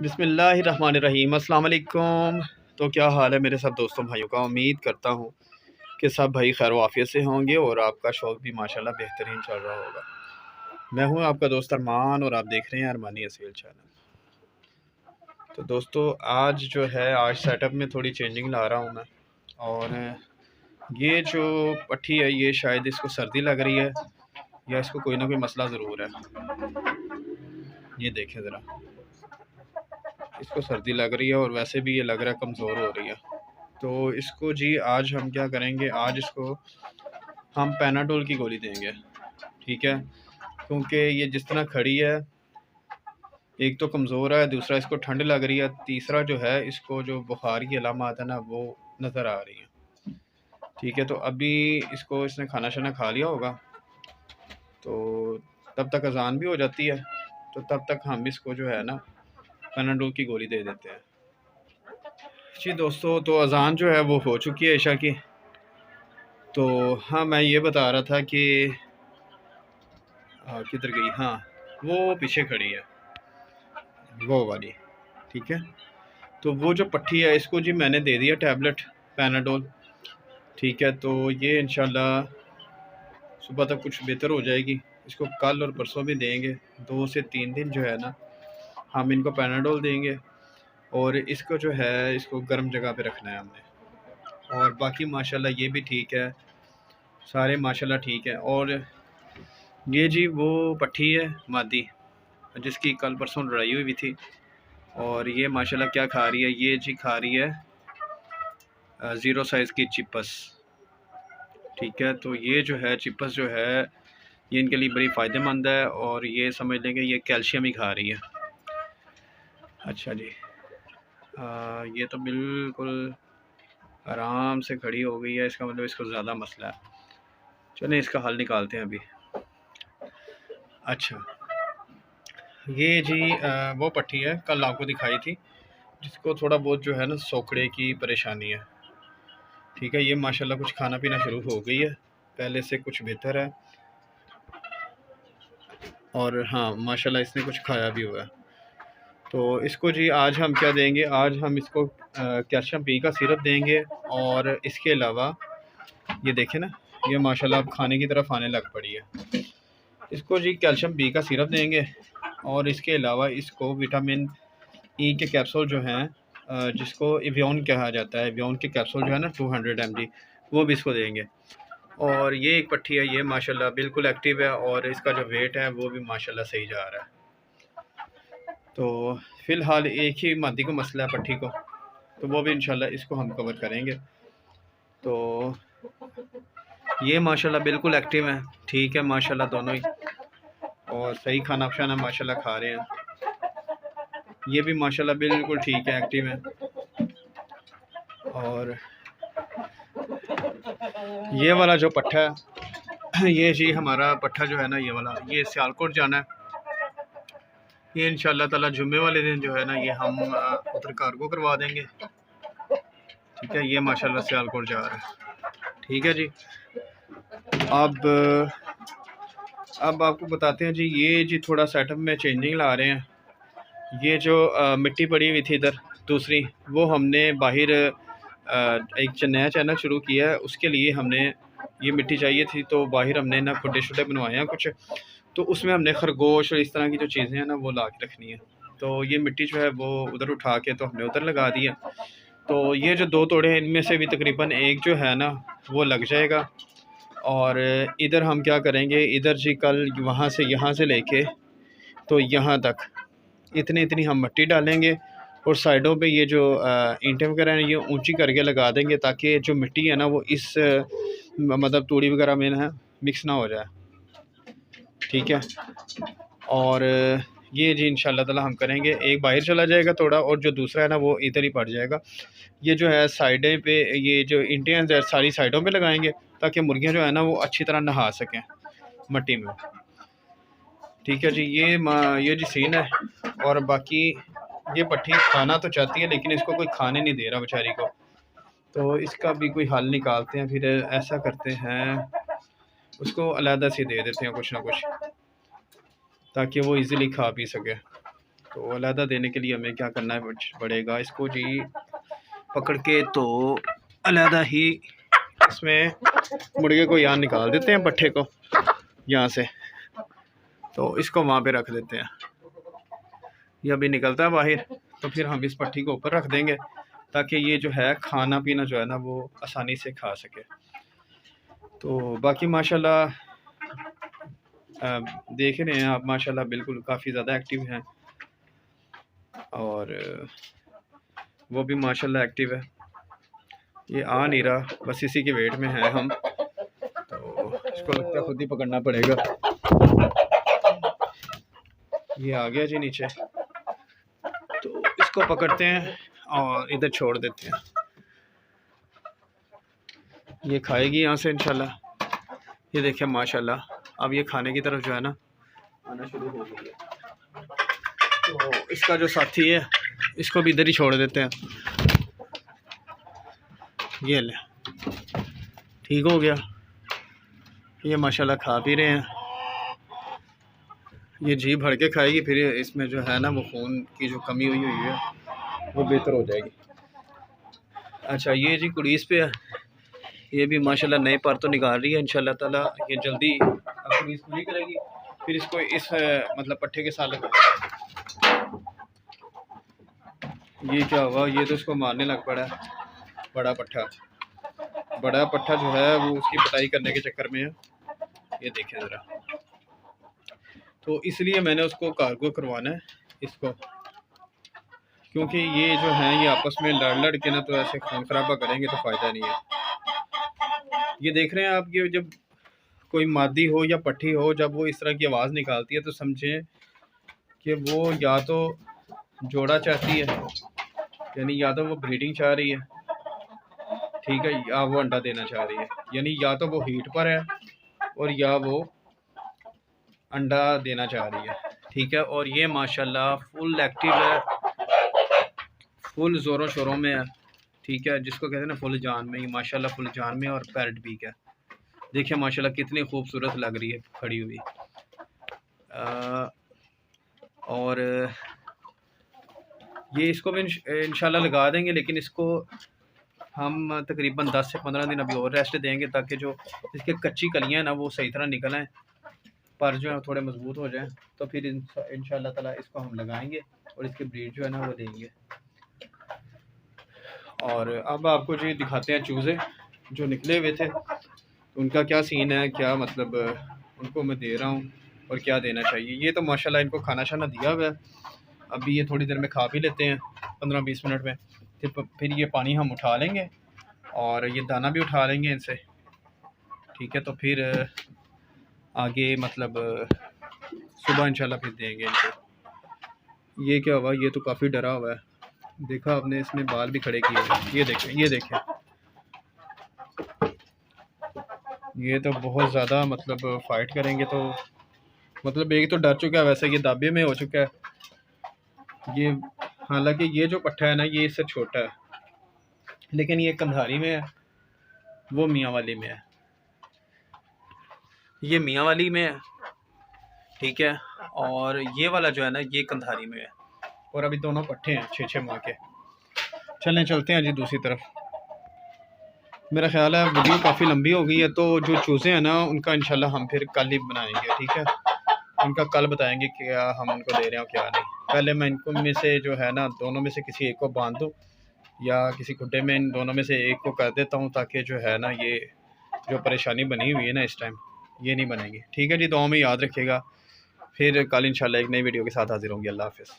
बिस्मिल्लाहिर्रहमानिर्रहीम। अस्सलाम वालेकुम। तो क्या हाल है मेरे सब दोस्तों भाइयों का। उम्मीद करता हूँ कि सब भाई खैर वाफियत से होंगे और आपका शौक़ भी माशाल्लाह बेहतरीन चल रहा होगा। मैं हूँ आपका दोस्त अरमान और आप देख रहे हैं अरमानी असील चैनल। तो दोस्तों आज जो है आज सेटअप में थोड़ी चेंजिंग ला रहा हूँ मैं। और ये जो पट्टी है ये शायद इसको सर्दी लग रही है या इसको कोई ना कोई मसला ज़रूर है। ये देखें ज़रा, इसको सर्दी लग रही है और वैसे भी ये लग रहा है कमज़ोर हो रही है। तो इसको जी आज हम क्या करेंगे, आज इसको हम पैनाडोल की गोली देंगे, ठीक है। क्योंकि ये जिस तरह खड़ी है, एक तो कमज़ोर है, दूसरा इसको ठंड लग रही है, तीसरा जो है इसको जो बुखार की अलामत है ना वो नज़र आ रही है, ठीक है। तो अभी इसको इसने खाना शाना खा लिया होगा तो तब तक अजान भी हो जाती है, तो तब तक हम इसको जो है ना पैनाडोल की गोली दे देते हैं। जी दोस्तों, तो अजान जो है वो हो चुकी है ईशा की। तो हाँ, मैं ये बता रहा था कि किधर गई, हाँ वो पीछे खड़ी है वो वाली, ठीक है। तो वो जो पट्टी है इसको जी मैंने दे दिया टैबलेट पैनाडोल, ठीक है। तो ये इंशाल्लाह सुबह तक कुछ बेहतर हो जाएगी। इसको कल और परसों भी देंगे, 2 से 3 दिन जो है ना हम इनको पैनाडोल देंगे। और इसको जो है इसको गर्म जगह पे रखना है हमने। और बाकी माशाल्लाह ये भी ठीक है, सारे माशाल्लाह ठीक है। और ये जी वो पट्टी है मादी जिसकी कल परसों लड़ाई हुई थी। और ये माशाल्लाह क्या खा रही है, ये जी खा रही है 0 साइज़ की चिपस, ठीक है। तो ये जो है चिपस जो है ये इनके लिए बड़ी फ़ायदेमंद है और ये समझ लेंगे ये कैल्शियम ही खा रही है। अच्छा जी, ये तो बिल्कुल आराम से खड़ी हो गई है, इसका मतलब इसको ज़्यादा मसला है। चलें इसका हल निकालते हैं अभी। अच्छा, ये जी वो पट्टी है कल आपको दिखाई थी जिसको थोड़ा बहुत जो है ना सोखड़े की परेशानी है, ठीक है। ये माशाल्लाह कुछ खाना पीना शुरू हो गई है, पहले से कुछ बेहतर है। और हाँ माशाल्लाह इसने कुछ खाया भी हुआ है। तो इसको जी आज हम क्या देंगे, आज हम इसको कैल्शियम पी का सिरप देंगे। और इसके अलावा ये देखें ना, ये माशाल्लाह अब खाने की तरफ आने लग पड़ी है। इसको जी कैल्शियम पी का सिरप देंगे और इसके अलावा इसको विटामिन ई के कैप्सूल जो हैं जिसको एवियन कहा जाता है, एवियन के कैप्सूल जो है ना 200 mg वो भी इसको देंगे। और ये एक पट्टी है, ये माशाल्लाह बिल्कुल एक्टिव है और इसका जो वेट है वो भी माशाल्लाह सही जा रहा है। तो फ़िलहाल एक ही मादी को मसला है पट्टी को, तो वो भी इंशाल्लाह इसको हम कवर करेंगे। तो ये माशाल्लाह बिल्कुल एक्टिव है, ठीक है माशाल्लाह दोनों ही, और सही खाना शाना माशाल्लाह खा रहे हैं। ये भी माशाल्लाह बिल्कुल ठीक है, एक्टिव है। और ये वाला जो पट्ठा है ये जी हमारा पट्ठा जो है ना ये वाला, ये सियालकोट जाना है। ये इंशाल्लाह ताला जुम्मे वाले दिन जो है ना ये हम उधर कार्गो करवा देंगे, ठीक है। ये माशाल्लाह सियालकोट जा रहा है, ठीक है जी। अब आपको बताते हैं जी, ये जी थोड़ा सेटअप में चेंजिंग ला रहे हैं। ये जो मिट्टी पड़ी हुई थी इधर दूसरी, वो हमने बाहर एक नया चैनल शुरू किया है, उसके लिए हमने ये मिट्टी चाहिए थी। तो बाहर हमने ना खुड्डे शुड्डे बनवाए हैं कुछ, तो उसमें हमने खरगोश और इस तरह की जो चीज़ें हैं ना वो ला के रखनी है। तो ये मिट्टी जो है वो उधर उठा के तो हमने उधर लगा दी है। तो ये जो 2 तोड़े हैं इनमें से भी तकरीबन एक जो है ना वो लग जाएगा। और इधर हम क्या करेंगे, इधर जी कल वहाँ से यहाँ से लेके तो यहाँ तक इतनी हम मिट्टी डालेंगे और साइडों पे ये जो ईंटें वगैरह हैं ये ऊंची करके लगा देंगे ताकि जो मिट्टी है ना वो इस मतलब तूड़ी वगैरह में ना मिक्स ना हो जाए, ठीक है। और ये जी इंशाल्लाह ताला हम करेंगे, एक बाहर चला जाएगा थोड़ा और जो दूसरा है ना वो इधर ही पड़ जाएगा। ये जो है साइडें पे ये जो ईंटें हैं सारी साइडों पे लगाएंगे ताकि मुर्गियाँ जो है ना वो अच्छी तरह नहा सकें मिट्टी में, ठीक है जी। ये जी सीन है। और बाकी ये पट्टी खाना तो चाहती है लेकिन इसको कोई खाने नहीं दे रहा बेचारी को, तो इसका भी कोई हल निकालते हैं। फिर ऐसा करते हैं उसको अलहदा से दे देते हैं कुछ ना कुछ ताकि वो इजीली खा पी सके। तो अलहदा देने के लिए हमें क्या करना पड़ेगा, इसको जी पकड़ के तो अलहदा ही इसमें मुर्गे को यहाँ निकाल देते हैं, पट्ठे को यहाँ से, तो इसको वहाँ पे रख देते हैं। ये अभी निकलता है बाहर, तो फिर हम इस पट्टी को ऊपर रख देंगे ताकि ये जो है खाना पीना जो है ना वो आसानी से खा सके। तो बाकी माशाल्लाह देख रहे हैं आप, माशाल्लाह बिल्कुल काफ़ी ज़्यादा एक्टिव हैं और वो भी माशाल्लाह एक्टिव है। ये आ नहीं रहा, बस इसी के वेट में है हम, तो इसको लगता है खुद ही पकड़ना पड़ेगा। ये आ गया जी नीचे, तो इसको पकड़ते हैं और इधर छोड़ देते हैं। ये खाएगी यहाँ से इंशाल्लाह। ये देखिए माशाल्लाह अब ये खाने की तरफ जो है ना आना शुरू हो गई है। तो इसका जो साथी है इसको भी इधर ही छोड़ देते हैं। ये ले, ठीक हो गया। ये माशाल्लाह खा पी रहे हैं। ये जी भर के खाएगी, फिर इसमें जो है ना वो खून की जो कमी हुई है वो बेहतर हो जाएगी। अच्छा ये जी कुड़ीस पे है, ये भी माशाल्लाह नए पर तो निकाल रही है। इंशाल्लाह ताला ये जल्दी कुड़ीस पूरी करेगी, फिर इसको इस मतलब पट्टे के साथ लगा। ये क्या हुआ, ये तो इसको मारने लग पड़ा है। बड़ा पट्टा जो है वो उसकी पिटाई करने के चक्कर में है। ये देखें ज़रा, तो इसलिए मैंने उसको कार्गो करवाना है इसको, क्योंकि ये जो है ये आपस में लड़ के ना तो ऐसे खून खराबा करेंगे तो फ़ायदा नहीं है। ये देख रहे हैं आप, ये जब कोई मादी हो या पट्टी हो, जब वो इस तरह की आवाज़ निकालती है तो समझें कि वो या तो जोड़ा चाहती है, यानी या तो वो ब्रीडिंग चाह रही है, ठीक है, या वो अंडा देना चाह रही है। यानी या तो वो हीट पर है और या वो अंडा देना चाह रही है, ठीक है। और ये माशाल्लाह फुल एक्टिव है, फुल ज़ोरों शोरों में है, ठीक है, जिसको कहते हैं ना फुल जान में। ये माशाल्लाह फुल जान में और पैरट भी है। देखिए माशाल्लाह कितनी खूबसूरत लग रही है खड़ी हुई। और ये इसको भी इंशाल्लाह लगा देंगे, लेकिन इसको हम तकरीबन 10 से 15 दिन अभी और रेस्ट देंगे ताकि जो इसके कच्ची कलियाँ हैं ना वो सही तरह निकल आएँ, पर जो है थोड़े मजबूत हो जाएं, तो फिर इंशाल्लाह ताला इसको हम लगाएंगे और इसके ब्रीड जो है ना वो देंगे। और अब आपको जो दिखाते हैं चूज़े जो निकले हुए थे, उनका क्या सीन है, क्या मतलब उनको मैं दे रहा हूँ और क्या देना चाहिए। ये तो माशाल्लाह इनको खाना शाना दिया हुआ है, अभी ये थोड़ी देर में खा भी लेते हैं 15-20 मिनट में। फिर ये पानी हम उठा लेंगे और ये दाना भी उठा लेंगे इनसे, ठीक है। तो फिर आगे मतलब सुबह इंशाल्लाह फिर देंगे इनको। ये क्या हुआ, ये तो काफ़ी डरा हुआ है, देखा आपने, इसने बाल भी खड़े किए। ये देखें, ये देखें, ये तो बहुत ज़्यादा मतलब फ़ाइट करेंगे तो मतलब एक तो डर चुका है, वैसे ये दाबे में हो चुका है ये। हालांकि ये जो पट्ठा है ना ये इससे छोटा है, लेकिन ये कंधारी में है, वो मियाँ वाली में है। ये मियाँ वाली में है, ठीक है, और ये वाला जो है ना ये कंधारी में है। और अभी दोनों पट्ठे हैं 6-6 माह के। चलें चलते हैं जी दूसरी तरफ। मेरा ख्याल है वीडियो काफ़ी लंबी हो गई है, तो जो चूज़े हैं ना उनका इंशाल्लाह हम फिर कल ही बनाएंगे, ठीक है। उनका कल बताएंगे क्या हम उनको दे रहे हैं क्या नहीं। पहले मैं इनको में से जो है ना दोनों में से किसी एक को बांध दूँ या किसी खुड्डे में इन दोनों में से एक को कर देता हूँ, ताकि जो है ना ये जो परेशानी बनी हुई है ना इस टाइम ये नहीं बनेगी, ठीक है जी। दुआ में याद रखिएगा, फिर कल इंशाल्लाह एक नई वीडियो के साथ हाजिर होंगे। अल्लाह हाफ़िज़।